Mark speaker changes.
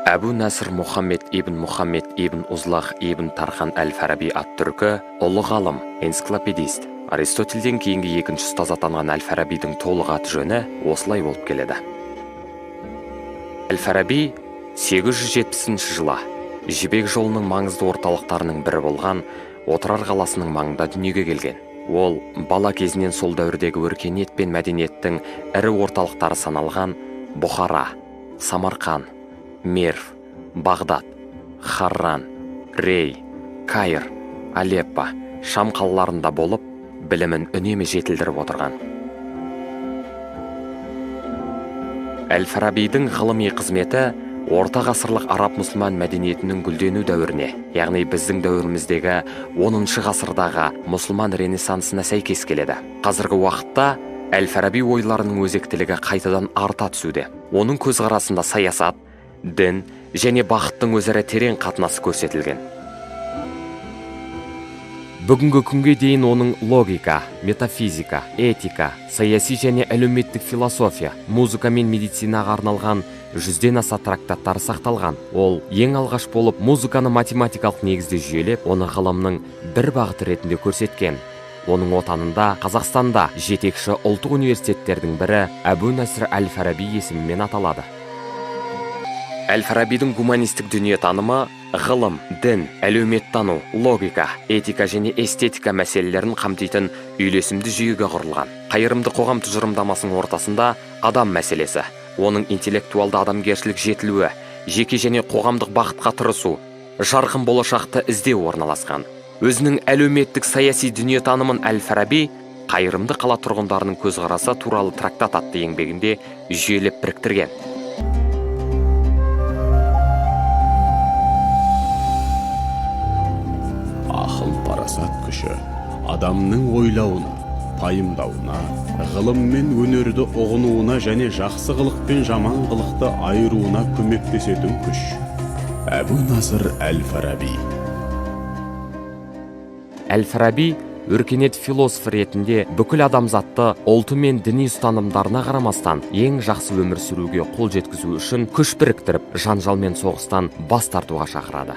Speaker 1: Әбу Наср Мұхаммед ибн Узлах ибн Тархан әл-Фараби ат-Түркі ұлы ғалым, энциклопедист. Аристотельден кейінгі екінші ұстаз атанған әл-Фарабидің толық аты жөні осылай болып келеді. Әл-Фараби 870 жылы Жібек жолының маңызды орталықтарының бірі болған Отырар қаласының маңында дүниеге келген. Ол бала кезінен сол дәуірдегі өркениет пен мәдениеттің ірі орталықтары саналған Бұхара, Самарқан, Мерв, Бағдат, Харран, Рей, Кайр, Алеппо, Шам қалаларында болып, білімін үнемі жетілдіріп отырған. Әл-Фарабидің ғылыми қызметі орта ғасырлық араб-мұсылман мәдениетінің гүлдену дәуіріне, яғни біздің дәуіріміздегі 10 ғасырдағы мұсылман ренессансына сәйкес келеді. Қазіргі уақытта Әл-Фараби ойларының өзектілігі қайтадан арта түсуде. Оның көзқарасында саясат, дін және бақыттың өзара терең қатынасы көрсетілген. Бүгінгі күнге дейін оның логика, метафизика, этика, саяси және әлеуметтік философия, музыка мен медицинаға арналған 100-ден аса трактаттары сақталған. Ол ең алғаш болып музыканы математикалық негізде жүйелеп, оны ғылымның бір бағыты ретінде көрсеткен. Оның отанында, Қазақстанда жетекші ұлттық университеттердің бірі Әбу Наср әл-Фараби есімімен аталады. Әл-Фарабидің гуманистік дүниетанымы ғылым, дін, әлеуметтану, логика, этика және эстетика мәселелерін қамтитын үйлесімді жүйеге құрылған. Қайырымды қоғам тұжырымдамасының ортасында адам мәселесі, оның интеллектуалды адамгершілік жетілуі, жеке және қоғамдық бақытқа тырысу, жарқын болашақты іздеу орналасқан. Өзінің әлеуметтік саяси дүниетанымын Әл-Фараби қайырымды қала тұрғындарының көзқарасы туралы трактат атты еңбегінде жүйелеп біріктірген.
Speaker 2: Ақыл-парасат күші адамның ойлауына, пайымдауына, ғылым мен өнерді ұғынуына және жақсы қылық пен жаман қылықты айыруына көмектесетін күш. Әбу Наср әл-Фараби.
Speaker 1: Әл-Фараби өркениет философ ретінде бүкіл адамзатты ұлты мен діни ұстанымдарына қарамастан ең жақсы өмір сүруге қол жеткізу үшін күш біріктіріп, жанжал мен соғыстан бас тартуға шақырады.